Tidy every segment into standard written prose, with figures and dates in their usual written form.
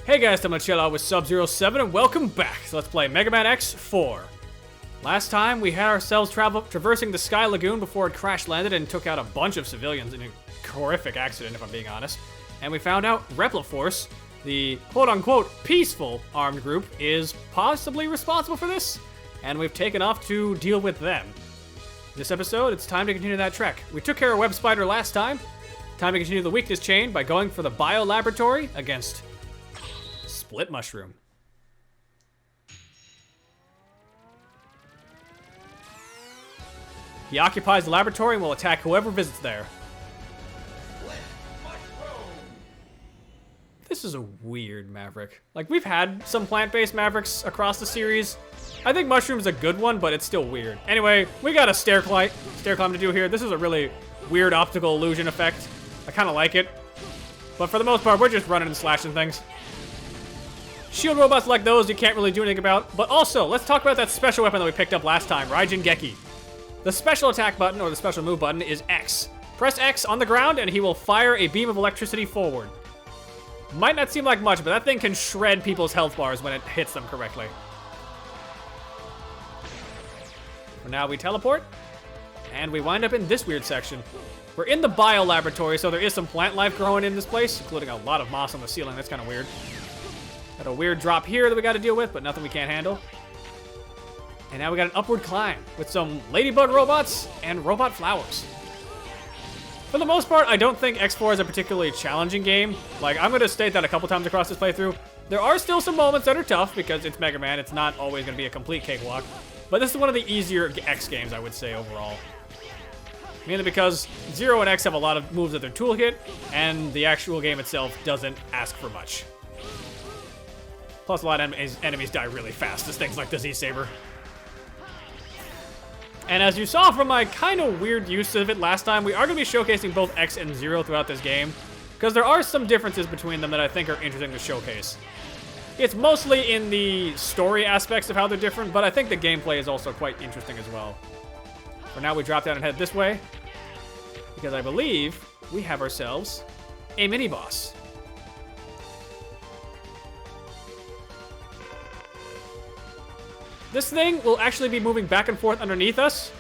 Hey guys, I'm gonna chill out with Sub-07 and welcome back. So let's play Mega Man X4. Last time we had ourselves traversing the Sky Lagoon before it crash landed and took out a bunch of civilians in a horrific accident, if I'm being honest. And we found out Repliforce, the quote-unquote peaceful armed group, is possibly responsible for this, and we've taken off to deal with them. This episode, it's time to continue that trek. We took care of Web Spider last time. Time to continue the weakness chain by going for the Bio Laboratory against Split Mushroom. He occupies the laboratory and will attack whoever visits there. This is a weird Maverick. Like, we've had some plant-based Mavericks across the series. I think Mushroom's a good one, but it's still weird. Anyway, we got a stair climb to do here. This is a really weird optical illusion effect. I kind of like it. But for the most part, we're just running and slashing things. Shield robots like those you can't really do anything about. But also, let's talk about that special weapon that we picked up last time, Raijin Geki. The special attack button, or the special move button, is X. Press X on the ground and he will fire a beam of electricity forward. Might not seem like much, but that thing can shred people's health bars when it hits them correctly. For now, we teleport, and we wind up in this weird section. We're in the Bio Laboratory, so there is some plant life growing in this place, including a lot of moss on the ceiling. That's kind of weird. Got a weird drop here that we got to deal with, but nothing we can't handle. And now we got an upward climb with some ladybug robots and robot flowers. For the most part, I don't think X4 is a particularly challenging game. Like, I'm going to state that a couple times across this playthrough. There are still some moments that are tough because it's Mega Man. It's not always going to be a complete cakewalk. But this is one of the easier X games, I would say, overall. Mainly because Zero and X have a lot of moves at their toolkit, and the actual game itself doesn't ask for much. Plus, a lot of enemies die really fast, as things like the Z-Saber. And as you saw from my kind of weird use of it last time, we are going to be showcasing both X and Zero throughout this game, because there are some differences between them that I think are interesting to showcase. It's mostly in the story aspects of how they're different, but I think the gameplay is also quite interesting as well. For now, we drop down and head this way, because I believe we have ourselves a mini-boss. This thing will actually be moving back and forth underneath us,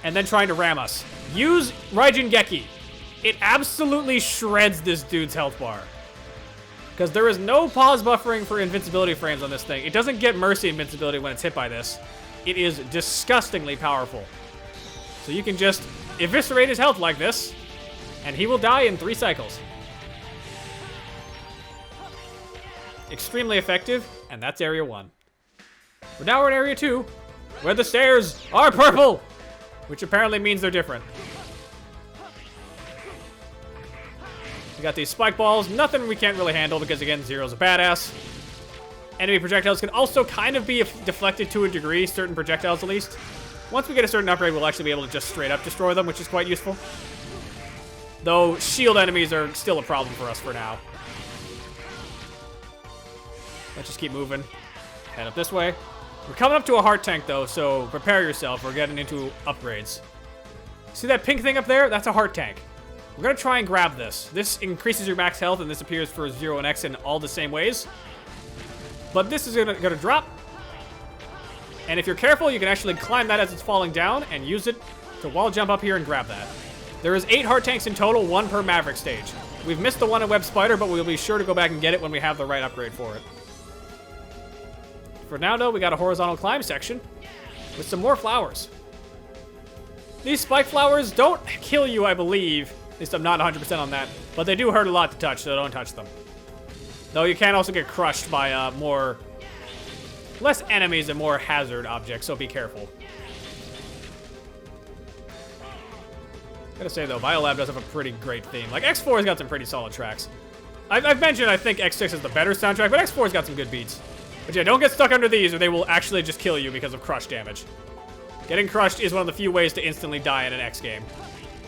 and then trying to ram us. Use Raijin Geki. It absolutely shreds this dude's health bar. Because there is no pause buffering for invincibility frames on this thing. It doesn't get mercy invincibility when it's hit by this. It is disgustingly powerful. So you can just eviscerate his health like this, and he will die in 3 cycles. Extremely effective, and that's Area 1. But now we're in Area 2, where the stairs are purple, which apparently means they're different. We got these spike balls, nothing we can't really handle because, again, Zero's a badass. Enemy projectiles can also kind of be deflected to a degree, certain projectiles at least. Once we get a certain upgrade, we'll actually be able to just straight up destroy them, which is quite useful. Though shield enemies are still a problem for us for now. Let's just keep moving. Head up this way. We're coming up to a heart tank, though, so prepare yourself. We're getting into upgrades. See that pink thing up there? That's a heart tank. We're going to try and grab this. This increases your max health, and this appears for Zero and X in all the same ways. But this is going to drop. And if you're careful, you can actually climb that as it's falling down and use it to wall jump up here and grab that. There is 8 heart tanks in total, 1 per Maverick stage. We've missed the one at Web Spider, but we'll be sure to go back and get it when we have the right upgrade for it. For now, though, we got a horizontal climb section with some more flowers. These spike flowers don't kill you, I believe. At least I'm not 100% on that. But they do hurt a lot to touch, so don't touch them. Though you can also get crushed by less enemies and more hazard objects, so be careful. Gotta say, though, Biolab does have a pretty great theme. Like, X4's got some pretty solid tracks. I've mentioned I think X6 is the better soundtrack, but X4's got some good beats. But yeah, don't get stuck under these or they will actually just kill you because of crush damage. Getting crushed is one of the few ways to instantly die in an X game.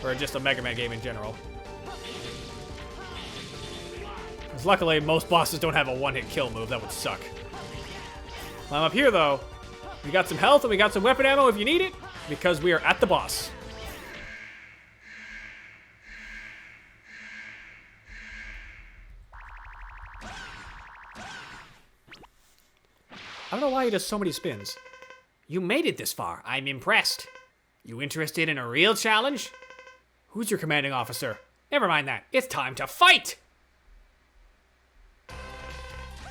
Or just a Mega Man game in general. Because luckily, most bosses don't have a one-hit kill move. That would suck. Climb up here, though. We got some health and we got some weapon ammo if you need it. Because we are at the boss. don't know why he does so many spins. You made it this far. I'm impressed. You interested in a real challenge? Who's your commanding officer? Never mind that. It's time to fight!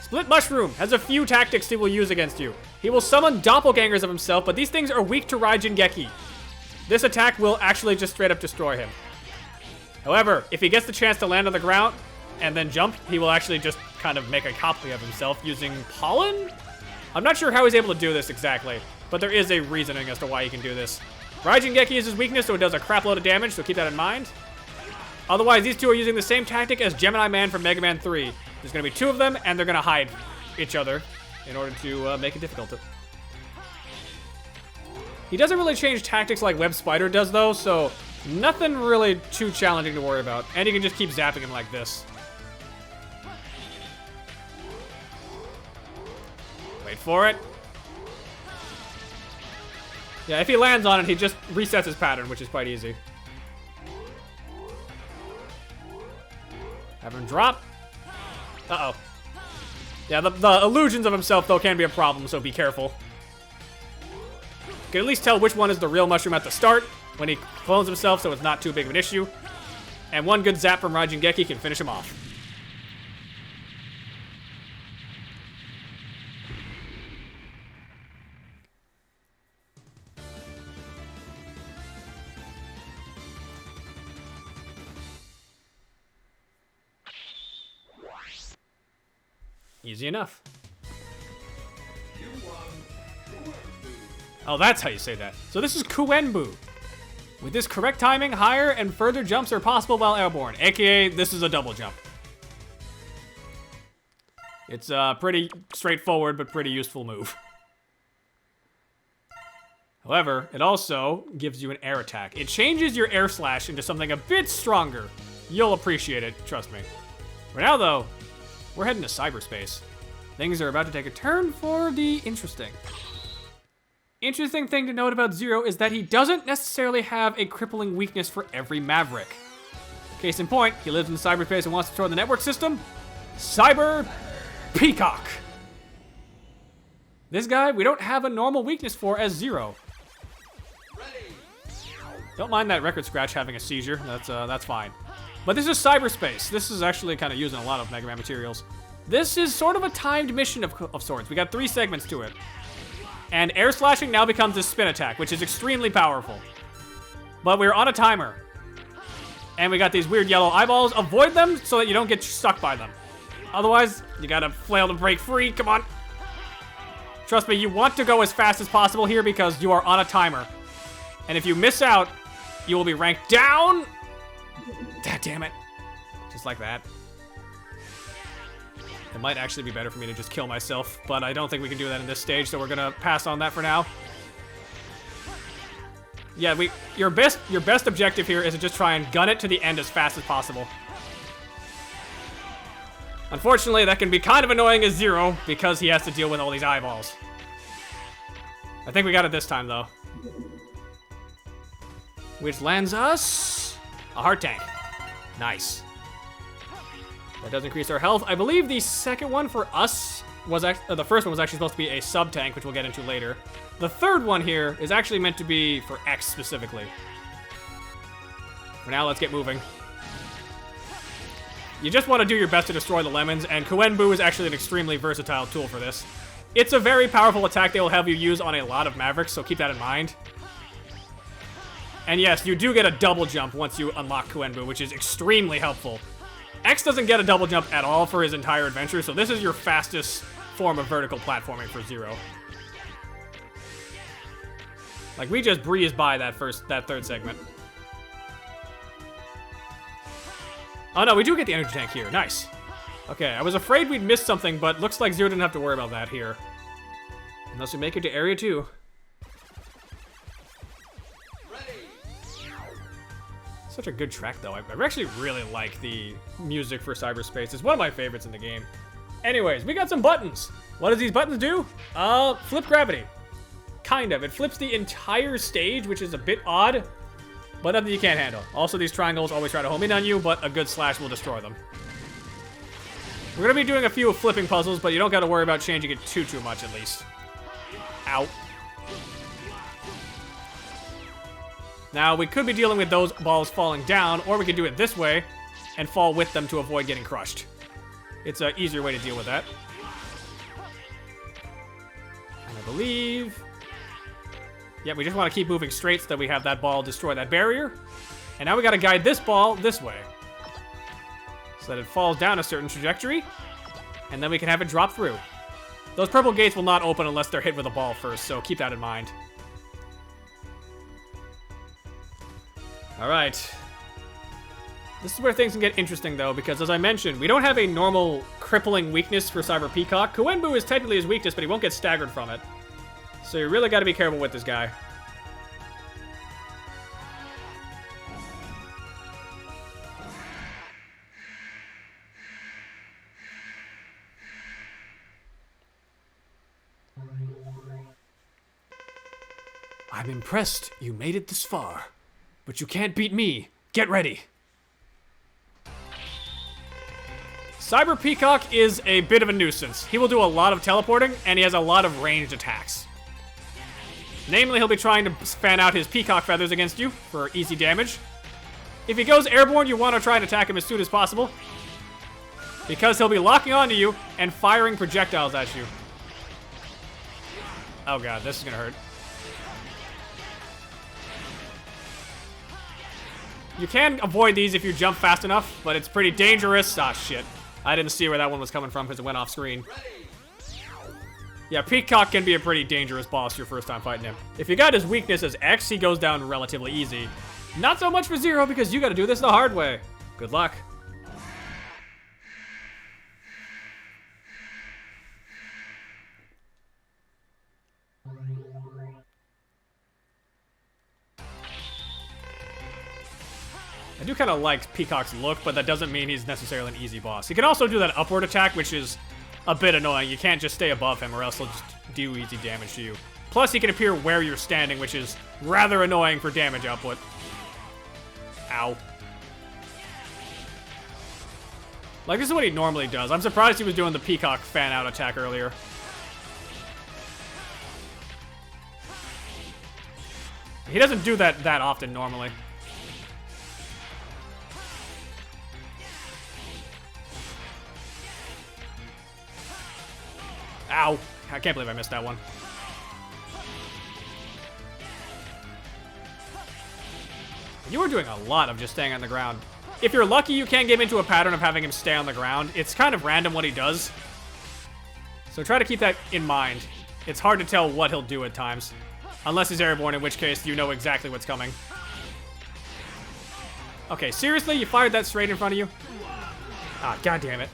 Split Mushroom has a few tactics he will use against you. He will summon doppelgangers of himself, but these things are weak to Raijin Geki. This attack will actually just straight up destroy him. However, if he gets the chance to land on the ground and then jump, he will actually just kind of make a copy of himself using pollen? I'm not sure how he's able to do this exactly, but there is a reasoning as to why he can do this. Raijin Geki is his weakness, so it does a crap load of damage, so keep that in mind. Otherwise, these two are using the same tactic as Gemini Man from Mega Man 3. There's going to be two of them, and they're going to hide each other in order to make it difficult. He doesn't really change tactics like Web Spider does, though, so nothing really too challenging to worry about. And you can just keep zapping him like this. Wait for it. Yeah, if he lands on it, he just resets his pattern, which is quite easy. Have him drop. Uh-oh. Yeah, the illusions of himself, though, can be a problem, so be careful. You can at least tell which one is the real mushroom at the start when he clones himself, so it's not too big of an issue. And one good zap from Raijin Geki can finish him off. Easy enough. Oh, that's how you say that. So this is Kuenbu. With this correct timing, higher and further jumps are possible while airborne, aka this is a double jump. It's a pretty straightforward but pretty useful move. However, it also gives you an air attack. It changes your air slash into something a bit stronger. You'll appreciate it, trust me. For now, though, we're heading to cyberspace. Things are about to take a turn for the interesting. Interesting thing to note about Zero is that he doesn't necessarily have a crippling weakness for every Maverick. Case in point, he lives in cyberspace and wants to destroy the network system. Cyber Peacock. This guy, we don't have a normal weakness for as Zero. Don't mind that record scratch having a seizure. That's fine. But this is cyberspace. This is actually kind of using a lot of Mega Man materials. This is sort of a timed mission of sorts. We got 3 segments to it. And air slashing now becomes a spin attack, which is extremely powerful. But we're on a timer. And we got these weird yellow eyeballs. Avoid them so that you don't get stuck by them. Otherwise, you gotta flail to break free. Come on. Trust me, you want to go as fast as possible here because you are on a timer. And if you miss out, you will be ranked down. God damn it. Just like that. It might actually be better for me to just kill myself, but I don't think we can do that in this stage, so we're gonna pass on that for now. Yeah, your best objective here is to just try and gun it to the end as fast as possible. Unfortunately, that can be kind of annoying as Zero because he has to deal with all these eyeballs. I think we got it this time, though. Which lands us a heart tank. Nice. That does increase our health. I believe the second one for us was the first one was actually supposed to be a sub tank, which we'll get into later. The third one here is actually meant to be for X specifically. For now, let's get moving. You just want to do your best to destroy the lemons, and Kuenbu is actually an extremely versatile tool for this. It's a very powerful attack they will have you use on a lot of Mavericks, so keep that in mind. And yes, you do get a double jump once you unlock Kuenbu, which is extremely helpful. X doesn't get a double jump at all for his entire adventure, so this is your fastest form of vertical platforming for Zero. Like, we just breezed by that third segment. Oh no, we do get the energy tank here. Nice. Okay, I was afraid we'd missed something, but looks like Zero didn't have to worry about that here. Unless we make it to Area 2. Such a good track, though. I actually really like the music for Cyberspace. It's one of my favorites in the game. Anyways, we got some buttons. What does these buttons do? Flip gravity. Kind of. It flips the entire stage, which is a bit odd, but nothing you can't handle. Also, these triangles always try to home in on you, but a good slash will destroy them. We're gonna be doing a few flipping puzzles, but you don't gotta worry about changing it too much at least. Ow. Now, we could be dealing with those balls falling down, or we could do it this way and fall with them to avoid getting crushed. It's an easier way to deal with that. And I believe... yeah, we just want to keep moving straight so that we have that ball destroy that barrier. And now we got to guide this ball this way, so that it falls down a certain trajectory, and then we can have it drop through. Those purple gates will not open unless they're hit with a ball first, so keep that in mind. Alright. This is where things can get interesting, though, because as I mentioned, we don't have a normal crippling weakness for Cyber Peacock. Kuenbu is technically his weakness, but he won't get staggered from it. So you really got to be careful with this guy. I'm impressed you made it this far, but you can't beat me. Get ready. Cyber Peacock is a bit of a nuisance. He will do a lot of teleporting, and he has a lot of ranged attacks. Namely, he'll be trying to fan out his peacock feathers against you for easy damage. If he goes airborne, you want to try and attack him as soon as possible, because he'll be locking onto you and firing projectiles at you. Oh god, this is gonna hurt. You can avoid these if you jump fast enough, but it's pretty dangerous. Ah, shit. I didn't see where that one was coming from because it went off screen. Yeah, Peacock can be a pretty dangerous boss your first time fighting him. If you got his weakness as X, he goes down relatively easy. Not so much for Zero because you gotta do this the hard way. Good luck. I do kind of like Peacock's look, but that doesn't mean he's necessarily an easy boss. He can also do that upward attack, which is a bit annoying. You can't just stay above him or else he'll just do easy damage to you. Plus, he can appear where you're standing, which is rather annoying for damage output. Ow. Like, this is what he normally does. I'm surprised he was doing the Peacock fan-out attack earlier. He doesn't do that often normally. Ow. I can't believe I missed that one. You are doing a lot of just staying on the ground. If you're lucky, you can get into a pattern of having him stay on the ground. It's kind of random what he does. So try to keep that in mind. It's hard to tell what he'll do at times. Unless he's airborne, in which case you know exactly what's coming. Okay, seriously? You fired that straight in front of you? Ah, god damn it.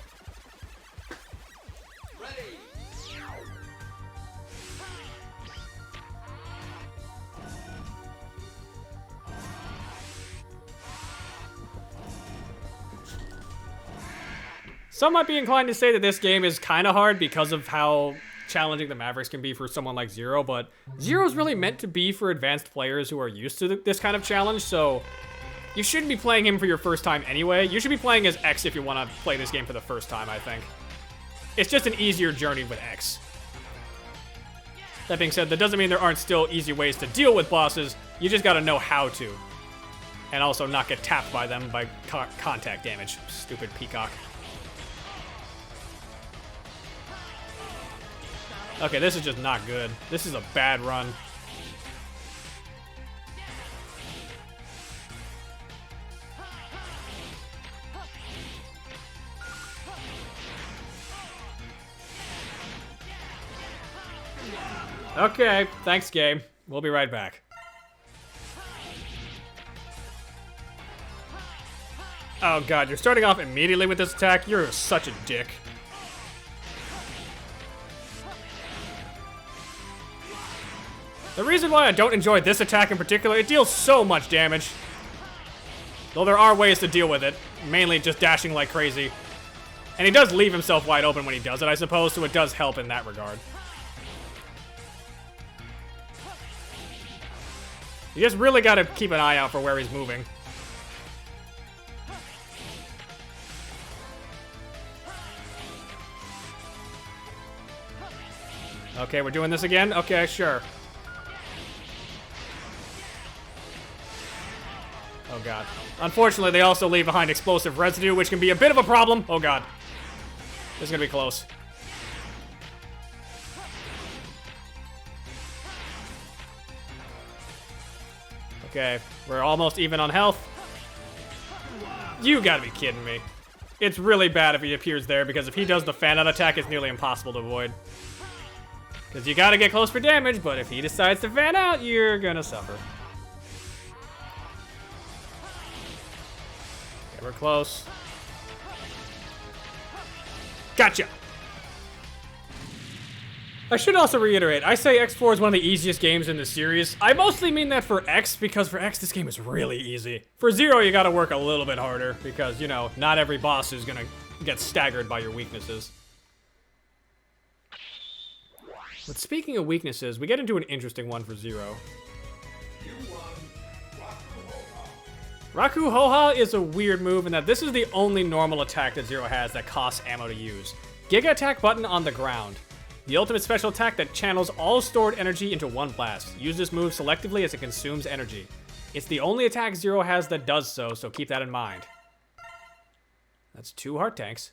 Some might be inclined to say that this game is kind of hard because of how challenging the Mavericks can be for someone like Zero, but Zero's really meant to be for advanced players who are used to this kind of challenge, so you shouldn't be playing him for your first time anyway. You should be playing as X if you want to play this game for the first time, I think. It's just an easier journey with X. That being said, that doesn't mean there aren't still easy ways to deal with bosses. You just gotta know how to. And also not get tapped by them by contact damage. Stupid Peacock. Okay, this is just not good. This is a bad run. Okay, thanks, game. We'll be right back. Oh god, you're starting off immediately with this attack? You're such a dick. The reason why I don't enjoy this attack in particular, it deals so much damage. Though there are ways to deal with it, mainly just dashing like crazy. And he does leave himself wide open when he does it, I suppose, so it does help in that regard. You just really gotta keep an eye out for where he's moving. Okay, we're doing this again? Okay, sure. Oh god. Unfortunately, they also leave behind explosive residue, which can be a bit of a problem. Oh god. This is gonna be close. Okay, we're almost even on health. You gotta be kidding me. It's really bad if he appears there, because if he does the fan-out attack, it's nearly impossible to avoid. Because you gotta get close for damage, but if he decides to fan out, you're gonna suffer. Okay, we're close. Gotcha! I should also reiterate, I say X4 is one of the easiest games in the series. I mostly mean that for X, because for X, this game is really easy. For Zero, you gotta work a little bit harder, because, you know, not every boss is gonna get staggered by your weaknesses. But speaking of weaknesses, we get into an interesting one for Zero. Raku Hoha is a weird move in that this is the only normal attack that Zero has that costs ammo to use. Giga Attack button on the ground. The ultimate special attack that channels all stored energy into one blast. Use this move selectively as it consumes energy. It's the only attack Zero has that does so, so keep that in mind. That's 2 heart tanks.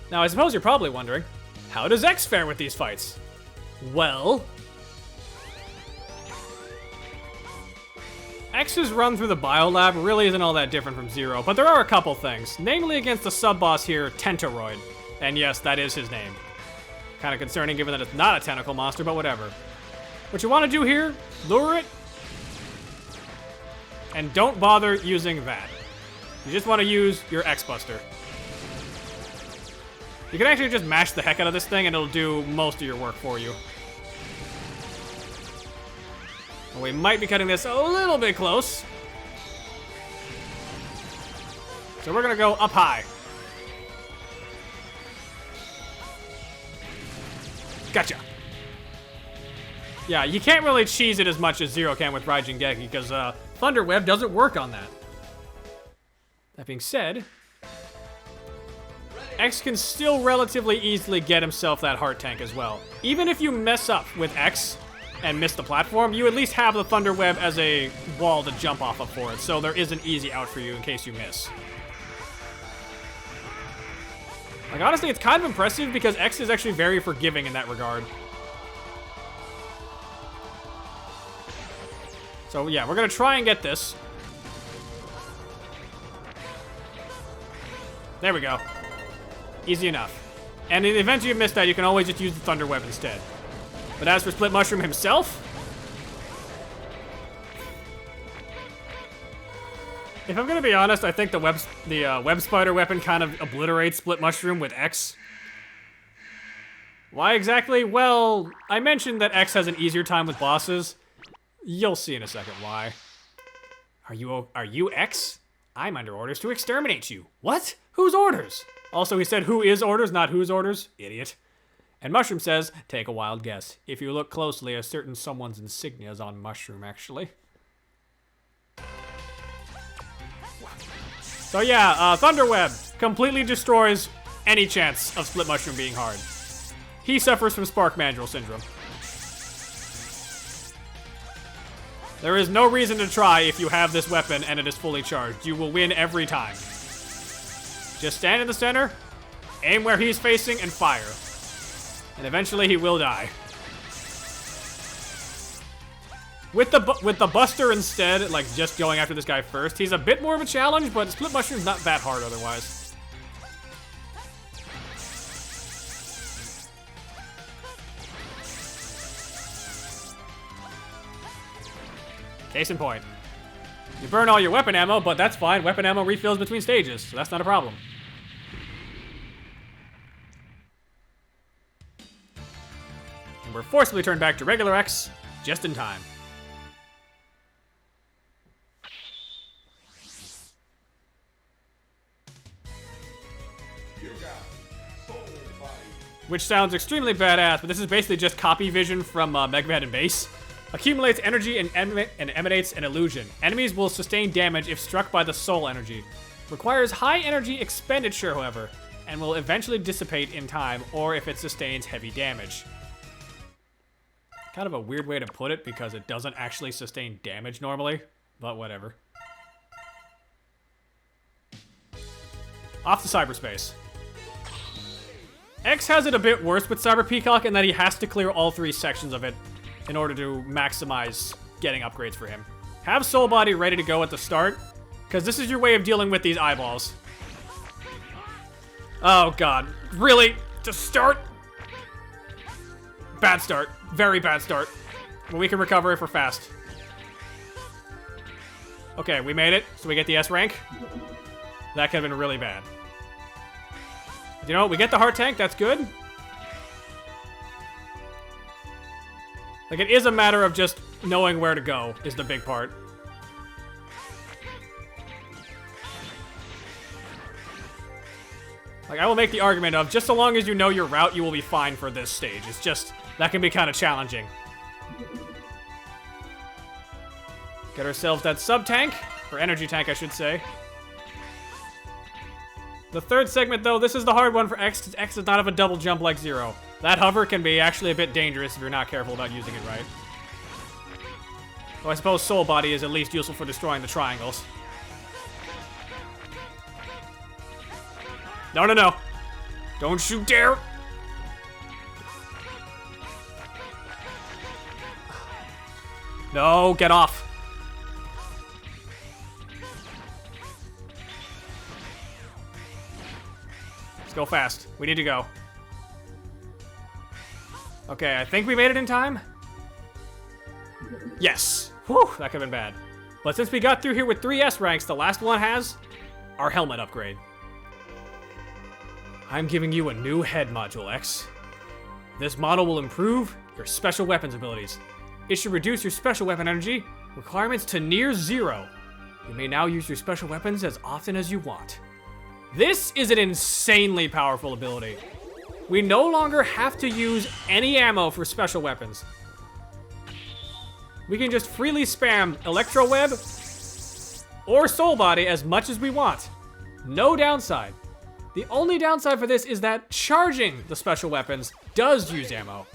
Now, I suppose you're probably wondering, how does X fare with these fights? Well, X's run through the Biolab really isn't all that different from Zero, but there are a couple things, namely against the sub-boss here, Tentoroid. And yes, that is his name. Kind of concerning given that it's not a tentacle monster, but whatever. What you want to do here, lure it, and don't bother using that. You just want to use your X-Buster. You can actually just mash the heck out of this thing and it'll do most of your work for you. We might be cutting this a little bit close. So we're gonna go up high. Gotcha. Yeah, you can't really cheese it as much as Zero can with Raijin Geki because Thunder Web doesn't work on that. That being said, X can still relatively easily get himself that heart tank as well. Even if you mess up with X and miss the platform, you at least have the Thunder Web as a wall to jump off of for it, so there is an easy out for you in case you miss. Like, honestly, it's kind of impressive because X is actually very forgiving in that regard. So yeah, we're gonna try and get this. There we go. Easy enough. And in the event you miss that, you can always just use the Thunder Web instead. But as for Split Mushroom himself, if I'm gonna be honest, I think the Web Spider weapon kind of obliterates Split Mushroom with X. Why exactly? Well, I mentioned that X has an easier time with bosses. You'll see in a second why. Are you X? I'm under orders to exterminate you. What? Whose orders? Also, he said who is orders, not whose orders. Idiot. And Mushroom says, take a wild guess. If you look closely, a certain someone's insignia is on Mushroom, actually. So yeah, Thunderweb completely destroys any chance of Split Mushroom being hard. He suffers from Spark Mandrill Syndrome. There is no reason to try if you have this weapon and it is fully charged. You will win every time. Just stand in the center, aim where he's facing, and fire. And eventually he will die. With the Buster instead, like just going after this guy first, he's a bit more of a challenge, but Split Mushroom's not that hard otherwise. Case in point. You burn all your weapon ammo, but that's fine. Weapon ammo refills between stages, so that's not a problem. And we're forcibly turned back to regular X, just in time. Which sounds extremely badass, but this is basically just copy vision from Mega Man and Base. Accumulates energy and emanates an illusion. Enemies will sustain damage if struck by the soul energy. Requires high energy expenditure, however. and will eventually dissipate in time, or if it sustains heavy damage. Kind of a weird way to put it, because it doesn't actually sustain damage normally, but whatever. Off to Cyberspace. X has it a bit worse with Cyber Peacock in that he has to clear all 3 sections of it in order to maximize getting upgrades for him. Have Soul Body ready to go at the start, because this is your way of dealing with these eyeballs. Oh god. Really? To start? Bad start. Very bad start. But we can recover if we're fast. Okay, we made it, so we get the S rank. That could have been really bad. You know, we get the heart tank, that's good. Like, it is a matter of just knowing where to go, is the big part. Like, I will make the argument of, just so long as you know your route, you will be fine for this stage. It's just, that can be kind of challenging. Get ourselves that sub-tank, or energy tank, I should say. The third segment, though, this is the hard one for X, because X does not have a double jump like Zero. That hover can be actually a bit dangerous if you're not careful about using it right. Though I suppose Soul Body is at least useful for destroying the triangles. No, no, no. Don't you dare! No, get off. Let's go fast. We need to go. Okay, I think we made it in time. Yes. Whew, that could have been bad. But since we got through here with 3 S ranks, the last one has our helmet upgrade. I'm giving you a new head module, X. This model will improve your special weapons abilities. It should reduce your special weapon energy requirements to near 0. You may now use your special weapons as often as you want. This is an insanely powerful ability. We no longer have to use any ammo for special weapons. We can just freely spam Electro Web or Soul Body as much as we want. No downside. The only downside for this is that charging the special weapons does use ammo,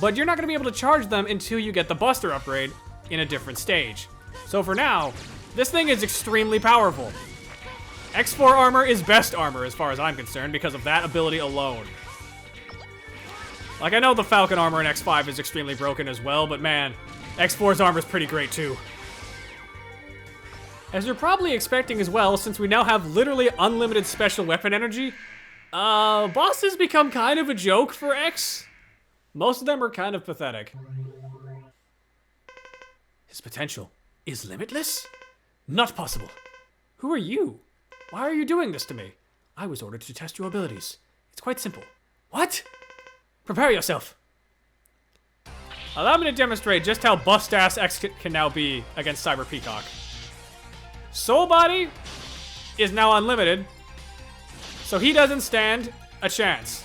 but you're not going to be able to charge them until you get the Buster upgrade in a different stage. So for now, this thing is extremely powerful. X4 armor is best armor as far as I'm concerned because of that ability alone. Like, I know the Falcon armor in X5 is extremely broken as well, but man, X4's armor is pretty great too. As you're probably expecting as well, since we now have literally unlimited special weapon energy, bosses become kind of a joke for X. Most of them are kind of pathetic. His potential is limitless? Not possible. Who are you? Why are you doing this to me? I was ordered to test your abilities. It's quite simple. What? Prepare yourself. Allow me to demonstrate just how bust-ass X can now be against Cyber Peacock. Soul Body is now unlimited, so he doesn't stand a chance.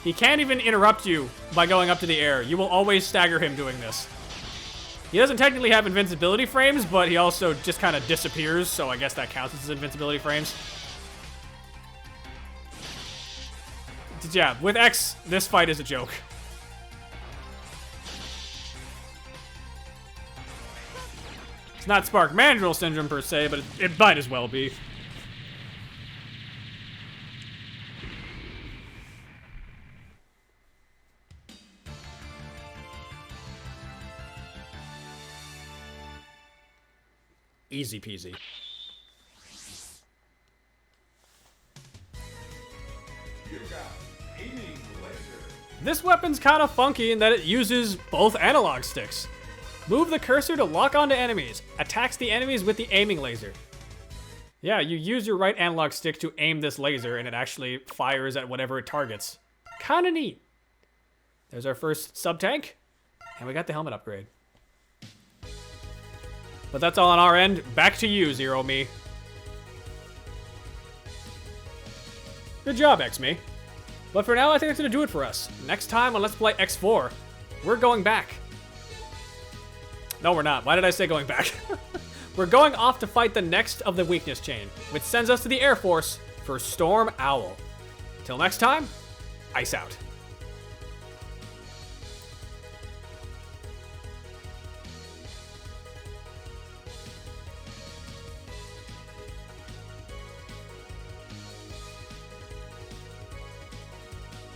He can't even interrupt you by going up to the air. You will always stagger him doing this. He doesn't technically have invincibility frames, but he also just kind of disappears, so I guess that counts as his invincibility frames. Yeah, with X, this fight is a joke. It's not Spark Mandrill Syndrome per se, but it might as well be. Easy peasy. This weapon's kind of funky in that it uses both analog sticks. Move the cursor to lock onto enemies. Attacks the enemies with the aiming laser. Yeah, you use your right analog stick to aim this laser and it actually fires at whatever it targets. Kinda neat. There's our first sub-tank. And we got the helmet upgrade. But that's all on our end. Back to you, Zero Me. Good job, X-Me. But for now, I think that's going to do it for us. Next time on Let's Play X4, we're going back. No, we're not. Why did I say going back? we're going off to fight the next of the weakness chain, which sends us to the Air Force for Storm Owl. Till next time, ice out.